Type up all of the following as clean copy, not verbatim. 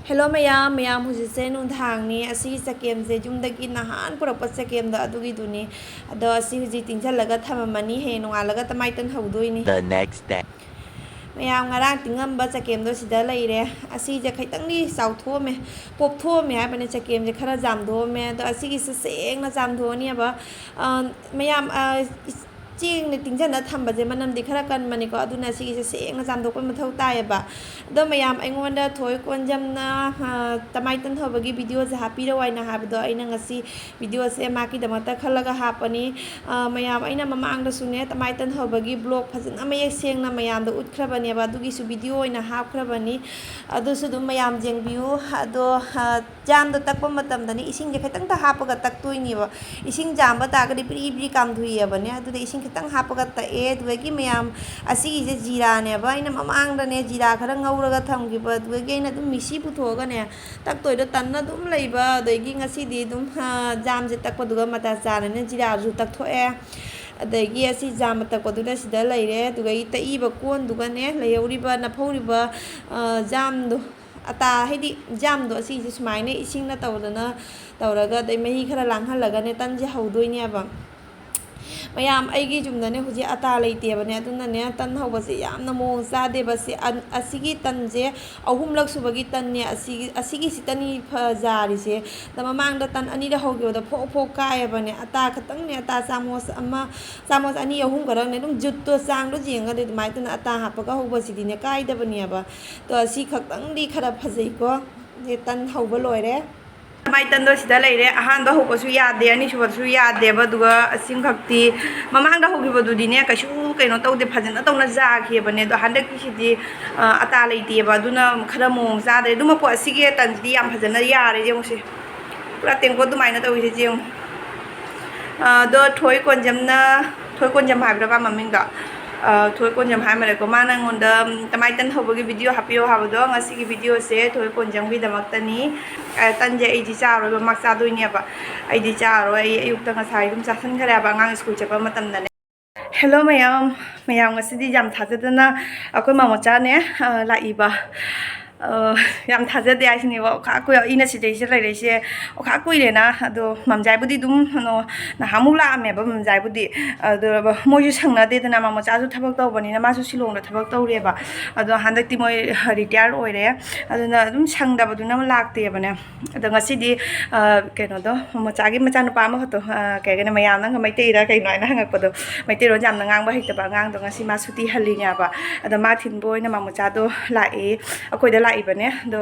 Hello mayam hujise nun thangni asi sakem je jumdagi nahan purapat sakem da adugi duni ado asi huji tingchalaga thamamani he nongalaga tamaitan haudoini The next day. mayam ngarang tingamba sakem do sida leire asi je khaitangni sauthome popthome haibane sakem je khara jamdome ado asi gi sesengna jamdoni aba mayam chieng ni tingjan na thamba je manam di khara kan mani ko aduna si se seng na jam dok ma thau tai ba do mayam aingonda thoi konjam na tamai tan thoba gi video je happy ro aina ha do aina ngasi video se ma ki damata khalaga hapani mayam aina mamang da sune tamai tan thoba gi blog phajana mayek seng na mayam da utkrabani ba du gi su video aina hapkrabani adu su dum mayam jeng view ado jam da takpa matam da ni ising je khatang ta hapaga tak tuini ba ising jam ba ta ga di pri pri kam dhui ba ne adu ising kitang hapaga ta dugi mayam asi je jira ne ba ina mamang da ne jira khara ngauraga thamgi ba dugi ina dum misi puthoga ne tak toy da tan na dum leiba dugi ngasi di dum jam je takpa duga mata jana ne jira ju tak thoe adagi asi jam tak ko duna sida leire dugi ta iba kon duga ne leuriba na phoriba jam do ata haidi jam do asi je sumaine ising na tawdana tawraga dai mahi khara langhalaga ne tan je haudoini aba mayam aigi jumdane huji ata leite bane aduna ne tan hobase yamna mong jade base asigi tanje ahumlak subagi tan ne asigi sitani phajari se tamamang da tan ani da hoge da pho kai bane ata khatang ne ata chamos ani ahum garang ne dum jutto sang do jenga de mai tan ata hapaga hobasi dine kai da bane ba to asi khatang di khara phajai ko ne tan hoba loire mai tan do sida leire ahan ba hoba su ya de ani su ya de ba duga asim khakti mamang da hogi bodu dine kasu kaino tawde phajana tawna ja khe bane do hande ki sidi ata leite ba duna khara mong ja de duma po asige tan di yam phajana ya re je mose pura tengko du mai na tawi je jeng do thoi konjam ha bra ba maming da thoi konjam ha mare ko mana ngonda tamai tan hobogi video hapio habdo ngasi gi video se thoi konjam bi damak tani tan je ai ji cha ro mak cha doi ne ba ai ji cha ro ai ayuk ta ngasai dum cha san khara ba ngang school chapa matam da ne hello mayam ngasi di jam thajadana akoi mamocha ne lai ba yam thajade aisini wa kha ko ina si dei se lai se kha koi le na ado mamjai budi dum no na hamula me ba mamjai budi ado moju sangna de na mama cha ju thabak taw bani na ma su silong da thabak taw re ba ado handak ti moi retire oire ado na dum sangda badu na lakte ba ne ado ngasi di keno do mama cha gi macha nu pa ma khato ke ga na mayam na mai te ra kai noi na hangak pado mai te ro jam na ngang ba hik ta ba ngang do ngasi ma suti hali nya ba ado ma thin boy na mama cha do lai akoi da lai bane do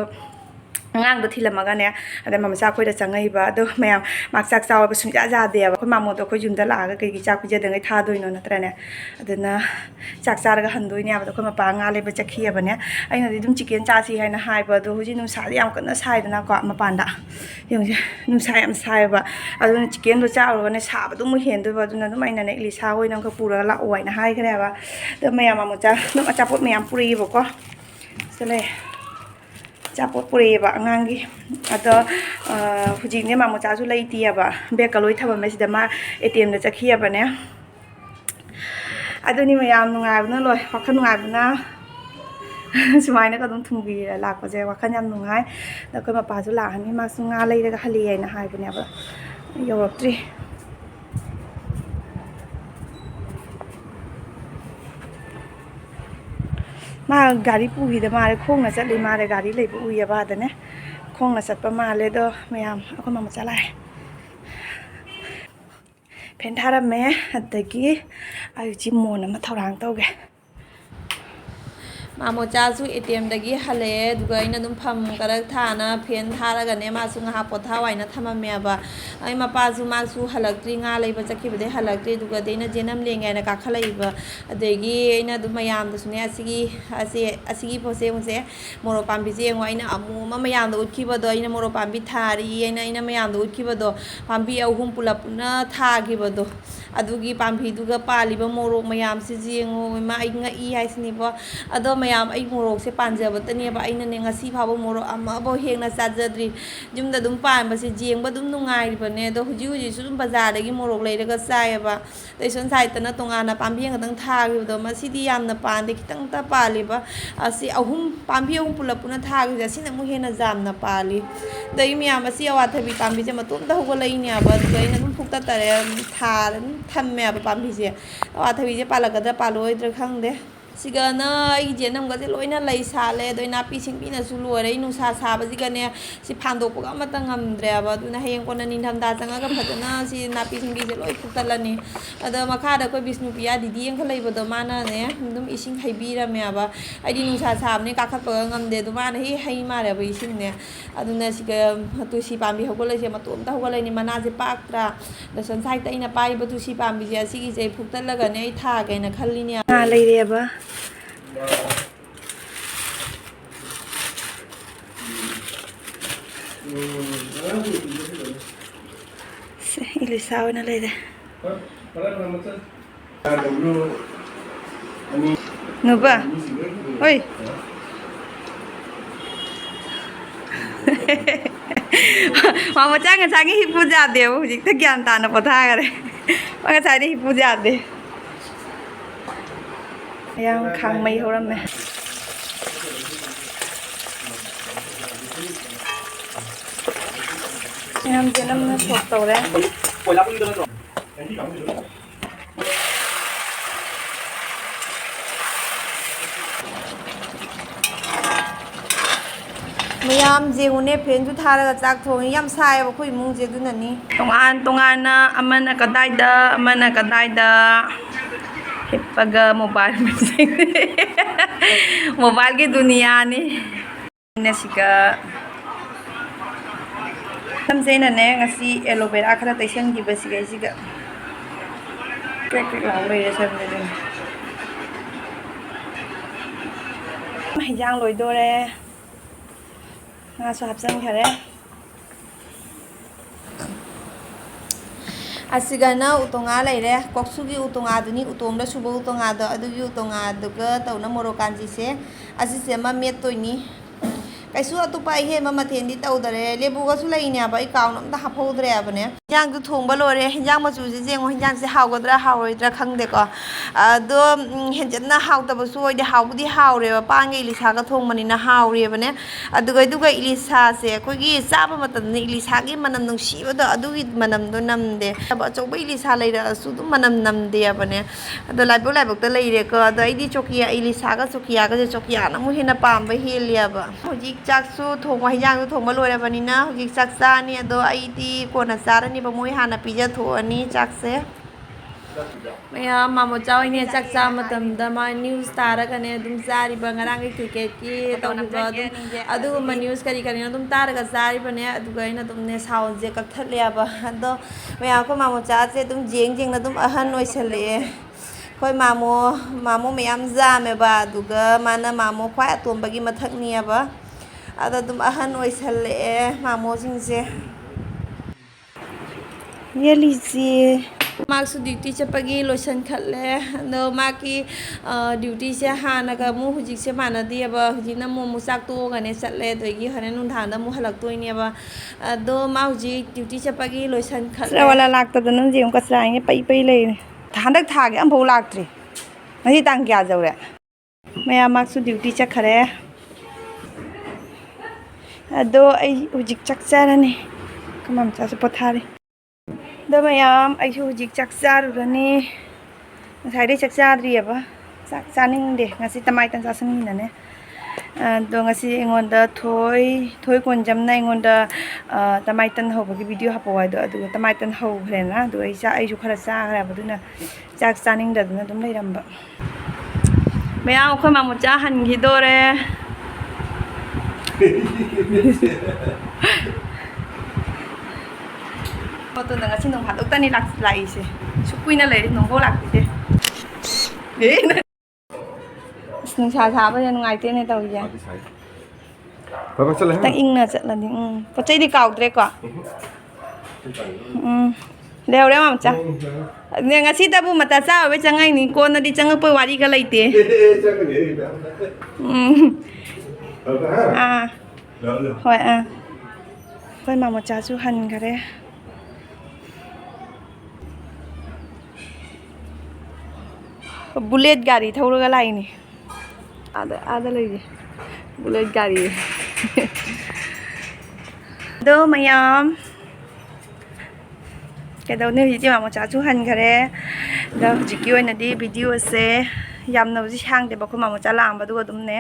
ngang do thilamaga ne ada mamcha khoi da changai ba do mayam mak chak chaw ba sungja ja de ba khoi mamo do khoi jum da la ga kai gi chak pije dangai tha doi no na tra ne adana chak char ga han doi ne ba do khoi ma pa nga le ba chakhi ba ne aina di dum chicken cha si hai na hai ba do huji num sa yam kana sai da na ko ma pan da yong je num sa yam sai ba adu chicken do cha ro ne sa ba do mu hen do ba do na dum aina ne li sa hoi nang ka pura la oi na hai kare ba do mayam mamocha dum acha pot mayam puri ba ko sele chapot pure ba angangi ado hujing ne mamo cha su lai ti ba be kaloi thaba me sida ma ATM da chakhi ba ne ado ni mayam nungai na loi wakhan nungai na sumai na ka dum thungbi la ko je wakhan yam nungai da ko ma pa su la ni ma su nga lai da khali ai na hai ba ne ba yorotri ma gari puhi da mare khong na chat le mare gari le pu ya ba da ne khong na chat pa ma le do mayam akon ma cha lai pen thara me adagi ayu ji mon ma thorang tawge mamocha su ATM dagi hale duga ina dum pham karak thana pen thara ga ne ma su nga potha wai na thama me ba ai ma pa su ma su halakri nga lei ba chakhi bade halakri duga de na jenam lengai na ka khalai ba adegi ina dum mayam da sune asigi pose mose moro pambi je ngwa ina amu ma mayam da utki ba do ina moro pambi thari ina mayam da utki ba do pambi ahum pulap na tha gi ba do adugi pambi duga pali ba moro mayam si je ngo ma ai nga i hai sini ba ado ꯃꯌꯥꯝ ꯑꯩ ꯃꯣꯔꯣꯛꯁꯦ ꯄꯥꯟꯖꯕꯇꯅꯦꯕ ꯑꯩꯅꯅꯦ ꯉꯁꯤ ꯐꯥꯎꯕ ꯃꯣꯔꯣꯛ ꯑꯃꯐꯥꯎ ꯍꯦꯡꯅ ꯆꯥꯖꯗ꯭ꯔꯤ ꯌꯨꯝꯗ ꯑꯗꯨꯝ ꯄꯥꯟꯕꯁꯦ ꯌꯦꯡꯕ ꯑꯗꯨꯝ ꯅꯨꯡꯉꯥꯏꯔꯤꯕꯅꯦ ꯑꯗꯣ ꯍꯧꯖꯤꯛꯁꯨ ꯑꯗꯨꯝ ꯕꯖꯥꯔꯗꯒꯤ ꯃꯣꯔꯣꯛ ꯂꯩꯔꯒ ꯆꯥꯏꯑꯕ ꯁꯣꯝ ꯁꯥꯏꯗꯇꯅ ꯇꯣꯉꯥꯟꯅ ꯄꯥꯝꯕꯤ ꯑꯃꯈꯛꯇꯪ ꯊꯥꯈꯤꯕꯗꯣ ꯃꯁꯤꯗꯤ ꯌꯥꯝꯅ ꯄꯥꯟꯗꯦ ꯈꯤꯇꯪꯇ ꯄꯥꯜꯂꯤꯕ ꯑꯁꯤ ꯄꯥꯝꯕꯤ ꯑꯍꯨꯝ ꯄꯨꯂꯞ ꯄꯨꯟꯅ ꯊꯥꯈꯤꯕꯁꯦ ꯑꯁꯤꯅ ꯑꯃꯨꯛ ꯍꯦꯟꯅ ꯌꯥꯝꯅ ꯄꯥꯜꯂꯤ ꯑꯗꯒꯤ ꯃꯌꯥꯝ ꯑꯁꯤ ꯑꯋꯥꯊꯕꯤ ꯄꯥꯝꯕꯤꯁꯦ ꯃꯇꯣꯝꯇ ꯍꯧꯒꯠꯂꯛꯏꯅꯦꯕ ꯑꯗꯨꯒ ꯑꯩꯅ ꯑꯗꯨꯝ ꯐꯨꯛꯇꯠꯇꯔꯦ ꯊꯥꯔ ꯑꯗꯨꯝ ꯊꯝꯃꯦꯕ ꯄꯥꯝꯕꯤꯁꯦ ꯑꯋꯥꯊꯕꯤꯁꯦ ꯄꯥꯜꯂꯛꯀꯗ꯭ꯔꯥ ꯄꯥꯜꯂꯛꯑꯣꯏꯗ꯭ꯔꯥ ꯈꯪꯗꯦ ꯁꯤꯒꯅ ꯑꯩꯒꯤ ꯖꯦꯅꯝꯒꯁꯦ ꯂꯣꯏꯅ ꯂꯩ ꯁꯥꯠꯂꯦ ꯑꯗꯩ ꯅꯥꯄꯤ ꯁꯤꯡꯕꯤꯅꯁꯨ ꯂꯣꯏꯔꯦ ꯑꯩ ꯅꯨꯡꯁꯥ ꯁꯥꯕꯁꯤꯒꯅꯦ ꯁꯤ ꯐꯥꯟꯗꯣꯛꯄꯒ ꯑꯃꯠꯇ ꯉꯝꯗ꯭ꯔꯦꯕ ꯑꯗꯨꯅ ꯍꯌꯦꯡ ꯀꯣꯟꯅ ꯅꯤꯡꯊꯝꯊꯥ ꯆꯪꯉꯒ ꯐꯖꯅ ꯁꯤ ꯅꯥꯄꯤ ꯁꯤꯡꯕꯤꯁꯦ ꯂꯣꯏ ꯐꯨꯛꯇꯠꯂꯅꯤ ꯑꯗ ꯃꯈꯥꯗ ꯑꯩꯈꯣꯏ ꯕꯤꯁꯅꯨꯄꯤꯌꯥ ꯗꯤꯗꯤ ꯑꯃꯈꯛ ꯂꯩꯕꯗꯣ ꯃꯥꯅꯅꯦ ꯑꯗꯨꯝ ꯏꯁꯤꯡ ꯍꯩꯕꯤꯔꯝꯃꯦꯕ ꯑꯩꯗꯤ ꯅꯨꯡꯁꯥ ꯁꯥꯕꯅꯦ ꯀꯥꯈꯠꯄꯒ ꯉꯝꯗꯦ ꯑꯗꯣ ꯃꯥꯅ ꯍꯩ ꯃꯥꯜꯂꯦꯕ ꯏꯁꯤꯡꯅꯦ ꯑꯗꯨꯅ ꯁꯤꯒ ꯇꯨꯜꯁꯤ ꯄꯥꯝꯕꯤ ꯍꯧꯒꯠꯂꯛꯏꯁꯦ ꯃꯇꯣꯝꯇ ꯍꯧꯒꯠꯂꯛꯏꯅꯤ ꯃꯅꯥꯁꯦ ꯄꯥꯛꯇ꯭ꯔꯥ ꯑꯗ ꯁꯟꯁꯥꯏꯠꯇ ꯑꯩꯅ ꯄꯥꯏꯔꯤꯕ ꯇꯨꯜꯁꯤ ꯄꯥꯝꯕꯤꯁꯦ ꯑꯁꯤꯒꯤꯁꯦ ꯐꯨꯛꯇꯠꯂꯒꯅꯦ ꯑꯩ ꯊꯥꯒꯦꯅ ꯈꯜꯂꯤꯅꯦ ꯂꯩꯔꯦꯕ ꯏꯂꯤꯁꯥ ꯑꯣꯏꯅ ꯂꯩꯔꯦ ꯅꯨꯄꯥ ꯍꯣꯏ ꯃꯆꯥ ꯉꯁꯥꯏꯒꯤ ꯍꯤꯞꯄꯨ ꯌꯥꯗꯦꯕ ꯍꯧꯖꯤꯛꯇ ꯒ꯭ꯌꯥꯟ ꯇꯥꯅ ꯄꯣꯊꯥꯈꯔꯦ ꯉꯁꯥꯏꯗꯤ ꯍꯤꯞꯄꯨ ꯌꯥꯗꯦ ꯃꯌꯥꯝ ꯈꯥꯡꯃꯩ ꯍꯧꯔꯝꯃꯦ ꯃꯌꯥꯝ ꯖꯦꯅꯝꯅ ꯁꯣꯛ ꯇꯧꯔꯦ ꯃꯌꯥꯝ ꯌꯦꯡꯉꯨꯅꯦ ꯐꯦꯟꯁꯨ ꯊꯥꯔꯒ ꯆꯥꯛ ꯊꯣꯡꯉꯤ ꯌꯥꯝ ꯁꯥꯏꯌꯦꯕ ꯑꯩꯈꯣꯏ ꯏꯃꯨꯡꯁꯦ ꯑꯗꯨꯅꯅꯤ ꯇꯣꯉꯥꯟꯅ ꯑꯃꯅ ꯀꯗꯥꯏꯗ ꯍꯤꯞꯄꯒ ꯃꯣꯕꯥꯏꯜꯒꯤ ꯗꯨꯅꯤꯌꯥꯅꯤ ꯁꯤꯒ ꯁꯝꯁꯦ ꯑꯩꯅꯅꯦ ꯉꯁꯤ ꯑꯦꯂꯣꯕꯦꯔꯥ ꯈꯔ ꯇꯩꯁꯟꯈꯤꯕ ꯁꯤꯒ ꯀ꯭ꯔꯦꯛ ꯂꯥꯎ ꯂꯩꯔꯦ ꯁꯝꯁꯦ ꯑꯗꯨꯅ ꯍꯤꯟꯖꯥꯡ ꯂꯣꯏꯗꯣꯔꯦ ꯉꯥꯁꯨ ꯍꯥꯞꯆꯟꯈꯔꯦ ꯑꯁꯤꯒꯅ ꯎꯇꯣꯡꯉꯥ ꯂꯩꯔꯦ ꯀꯣꯛꯁꯨꯒꯤ ꯎꯇꯣꯡꯉꯥꯗꯨꯅꯤ ꯎꯇꯣꯡꯗ ꯁꯨꯕ ꯎꯇꯣꯡꯉꯥꯗꯣ ꯑꯗꯨꯒꯤ ꯎꯇꯣꯡꯉꯥꯗꯨꯒ ꯇꯧꯅ ꯃꯣꯔꯣꯛ ꯀꯥꯟꯆꯤꯁꯦ ꯑꯁꯤꯁꯦ ꯑꯃ ꯃꯦꯠꯇꯣꯏꯅꯤ ꯀꯩꯁꯨ ꯑꯇꯣꯞꯄ ꯑꯍꯦꯟꯕ ꯃꯊꯦꯜꯗꯤ ꯇꯧꯗꯔꯦ ꯂꯦꯕꯨꯒꯁꯨ ꯂꯩꯅꯦꯕ ꯑꯩ ꯀꯥꯎꯅ ꯑꯝꯇ ꯍꯥꯞꯍꯧꯗ꯭ꯔꯦꯕꯅꯦ ꯍꯤꯟꯖꯥꯡꯗꯨ ꯊꯣꯡꯕ ꯂꯣꯏꯔꯦ ꯍꯤꯟꯖꯥꯡ ꯃꯆꯨꯁꯦ ꯌꯦꯡꯉꯣ ꯍꯤꯟꯖꯥꯡꯁꯦ ꯍꯥꯎꯒꯗ꯭ꯔꯥ ꯍꯥꯎꯔꯣꯏꯗ꯭ꯔꯥ ꯈꯪꯗꯦꯀꯣ ꯑꯗꯣ ꯍꯦꯟꯖꯟꯅ ꯍꯥꯎꯇꯕꯁꯨ ꯑꯣꯏꯗꯦ ꯍꯥꯎꯕꯨꯗꯤ ꯍꯥꯎꯔꯦꯕ ꯄꯥꯟꯒ ꯏꯂꯤꯁꯥꯒ ꯊꯣꯡꯕꯅꯤꯅ ꯍꯥꯎꯔꯦꯕꯅꯦ ꯑꯗꯨꯒ ꯏꯂꯤꯁꯥꯁꯦ ꯑꯩꯈꯣꯏꯒꯤ ꯆꯥꯕ ꯃꯇꯝꯗ ꯏꯂꯤꯁꯥꯒꯤ ꯃꯅꯝ ꯅꯨꯡꯁꯤꯕꯗꯣ ꯑꯗꯨꯒꯤ ꯃꯅꯝꯗꯣ ꯅꯝꯗꯦ ꯑꯆꯧꯕ ꯏꯂꯤꯁꯥ ꯂꯩꯔꯛꯑꯁꯨ ꯑꯗꯨꯝ ꯃꯅꯝ ꯅꯝꯗꯦꯕꯅꯦ ꯑꯗꯣ ꯂꯥꯏꯕꯛꯇ ꯂꯩꯔꯦꯀꯣ ꯑꯗꯣ ꯑꯩꯗꯤ ꯏꯂꯤꯁꯥꯒ ꯆꯣꯀꯤꯌꯥꯒꯁꯦ ꯆꯣꯀꯤꯌꯥꯅ ꯑꯃꯨꯛ ꯍꯦꯟꯅ ꯄꯥꯝꯕ ꯍꯦꯜꯂꯦꯕ ꯍꯧꯖꯤꯛ ꯆꯥꯛꯁꯨ ꯊꯣꯡꯕ ꯍꯤꯟꯖꯥꯡꯁꯨ ꯊꯣꯡꯕ ꯂꯣꯏꯔꯕꯅꯤꯅ ꯍꯧꯖꯤꯛ ꯆꯥꯛ ꯆꯥꯔꯅꯤ ꯑꯗꯣ ꯑꯩꯗꯤ ꯀꯣꯟꯅ ꯆꯥꯔꯅꯤꯕ ꯃꯣꯏ ꯍꯥꯟꯅ ꯄꯤꯖꯊꯣꯛꯑꯅꯤ ꯆꯥꯛꯁꯦ ꯃꯌꯥꯝ ꯃꯥꯃꯣꯆꯥ ꯍꯣꯏꯅꯦ ꯆꯥꯛ ꯆꯥꯕ ꯃꯇꯝꯗ ꯃꯥ ꯅ꯭ꯌꯨꯁ ꯇꯥꯔꯒꯅꯦ ꯑꯗꯨꯝ ꯆꯥꯔꯤꯕ ꯉꯔꯥꯡꯒꯤ ꯀ꯭ꯔꯤꯀꯦꯠꯀꯤ ꯇꯧꯈꯤꯕ ꯑꯗꯨꯒꯨꯝꯕ ꯅ꯭ꯌꯨꯁ ꯀꯔꯤꯅꯣ ꯑꯗꯨꯝ ꯇꯥꯔꯒ ꯆꯥꯔꯤꯕꯅꯦ ꯑꯗꯨꯒ ꯑꯩꯅ ꯑꯗꯨꯝꯅꯦ ꯁꯥꯎꯟꯁꯦ ꯀꯛꯊꯠꯂꯦꯕ ꯑꯗꯣ ꯃꯌꯥꯝ ꯑꯩꯈꯣꯏ ꯃꯥꯃꯣꯆꯥꯁꯦ ꯑꯗꯨꯝ ꯌꯦꯡꯅ ꯑꯗꯨꯝ ꯑꯍꯟ ꯑꯣꯏꯁꯜꯂꯛꯑꯦ ꯑꯩꯈꯣꯏ ꯃꯥꯃꯣ ꯃꯌꯥꯝ ꯌꯥꯝꯃꯦꯕ ꯑꯗꯨꯒ ꯃꯥꯅ ꯃꯥꯃꯣ ꯈ꯭ꯋꯥꯏ ꯑꯇꯣꯝꯕꯒꯤ ꯃꯊꯛꯅꯤꯑꯕ ꯑꯗ ꯑꯗꯨꯝ ꯑꯍꯟ ꯑꯣꯏꯁꯜꯂꯛꯑꯦ ꯃꯥꯃꯣꯁꯤꯡꯁꯦ ꯌꯦꯜꯂꯤꯁꯤ ꯃꯥꯁꯨ ꯗ꯭ꯌꯨꯇꯤ ꯆꯠꯄꯒꯤ ꯂꯣꯏꯁꯤꯟꯈꯠꯂꯦ ꯑꯗꯣ ꯃꯥꯒꯤ ꯗ꯭ꯌꯨꯇꯤꯁꯦ ꯍꯥꯟꯅꯒ ꯑꯃꯨꯛ ꯍꯧꯖꯤꯛꯁꯦ ꯃꯥꯟꯅꯗꯦꯕ ꯍꯧꯖꯤꯛꯅ ꯑꯃꯨꯛ ꯆꯥꯛ ꯇꯣꯛꯑꯒꯅꯦ ꯆꯠꯂꯦ ꯑꯗꯒꯤ ꯍꯣꯔꯦꯟ ꯅꯨꯡꯗꯥꯡꯗ ꯑꯃꯨꯛ ꯍꯜꯂꯛꯇꯣꯏꯅꯦꯕ ꯑꯗꯣ ꯃꯥ ꯍꯧꯖꯤꯛ ꯗ꯭ꯌꯨꯇꯤ ꯆꯠꯄꯒꯤ ꯂꯣꯏꯁꯤꯟꯈꯠꯂꯦ ꯋꯥꯂꯥ ꯂꯥꯛꯇꯗꯅ ꯌꯦꯡꯉꯨ ꯀꯆꯔꯥꯏꯅꯦ ꯄꯩ ꯂꯩꯔꯦ ꯍꯟꯗꯛ ꯊꯥꯒꯤ ꯑꯃꯐꯥꯎ ꯂꯥꯛꯇ꯭ꯔꯤ ꯉꯁꯤ ꯇꯥꯡ ꯀꯌꯥ ꯌꯧꯔꯦ ꯃꯌꯥꯝ ꯃꯥꯁꯨ ꯗ꯭ꯌꯨꯇꯤ ꯆꯠꯈꯔꯦ ꯑꯗꯣ ꯑꯩ ꯍꯧꯖꯤꯛ ꯆꯥꯛ ꯆꯥꯔꯅꯤ ꯀꯃꯥ ꯃꯆꯥꯁꯨ ꯄꯣꯊꯥꯔꯤ ꯑꯗꯣ ꯃꯌꯥꯝ ꯑꯩꯁꯨ ꯍꯧꯖꯤꯛ ꯆꯥꯛ ꯆꯥꯔꯨꯔꯅꯤ ꯉꯁꯥꯏꯗꯩ ꯆꯥꯛ ꯆꯥꯗ꯭ꯔꯤꯑꯕ ꯆꯥꯛ ꯆꯥꯅꯤꯡꯗꯦ ꯉꯁꯤ ꯇꯃꯥꯏꯇꯟ ꯆꯥꯁꯤꯟꯕꯅꯦ ꯑꯗꯣ ꯉꯁꯤ ꯑꯩꯉꯣꯟꯗ ꯊꯣꯏ ꯀꯣꯟꯖꯝꯅ ꯑꯩꯉꯣꯟꯗ ꯇꯃꯥꯏꯇꯟ ꯍꯧꯕꯒꯤ ꯚꯤꯗꯤꯑꯣ ꯍꯥꯞꯄꯛꯑꯣ ꯍꯥꯏꯗꯣ ꯑꯗꯨꯒ ꯇꯃꯥꯏꯇꯟ ꯍꯧꯈ꯭ꯔꯦꯅ ꯑꯗꯨꯒ ꯑꯩꯁꯨ ꯈꯔ ꯆꯥꯈ꯭ꯔꯦꯕ ꯑꯗꯨꯅ ꯆꯥꯛ ꯆꯥꯅꯤꯡꯗꯗꯅ ꯑꯗꯨꯝ ꯂꯩꯔꯝꯕ ꯃꯌꯥꯝ ꯑꯩꯈꯣꯏ ꯃꯥꯃꯣꯆꯥ ꯍꯟꯈꯤꯗꯣꯔꯦ ꯐꯣꯇꯣꯗ ꯉꯁꯤ ꯅꯣꯡ ꯐꯥꯗꯣꯛꯇꯅꯤ ꯂꯥꯛꯏꯁꯦ ꯁꯨꯛ ꯀꯨꯏꯅ ꯂꯩꯔꯤ ꯅꯣꯡꯐꯥꯎ ꯂꯥꯛꯄꯤꯗꯦ ꯅꯨꯡꯁꯥ ꯁꯥꯕꯁꯦ ꯅꯨꯡꯉꯥꯏꯇꯦꯅꯦ ꯇꯧꯔꯤꯁꯦ ꯈꯤꯇꯪ ꯏꯪꯅ ꯆꯠꯂꯗꯤ ꯄꯣꯠ ꯆꯩꯗꯤ ꯀꯥꯎꯗ꯭ꯔꯦꯀꯣ ร็วมาจ้ะเนี่ยงั้นสิตาบุมาตาเจ้าไว้จังไงนี่โกนน่ะดิจังเปิ้วาดีก็เลยเตหอยหอยมาหมดจ้าจูหันก็ได้बुलेट गाड़ी थौरगा लाइनि आदा लैदि बुलेट गाड़ी दो मैम कदौने हजिति मामो चाचू हनखरे दा हजिकी ओइनादि भिडियो से यामना हजि सांगदेबा खो मामो चा लांबदु अदुमने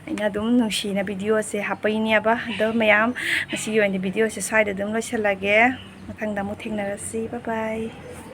आइना अदुम नुंसिना भिडियो से हापैनियाबा दो मैम मसिगी ओइना भिडियो से साइड अदुम लोइसलागे मथांदा मु थेंनारसि बाय बाय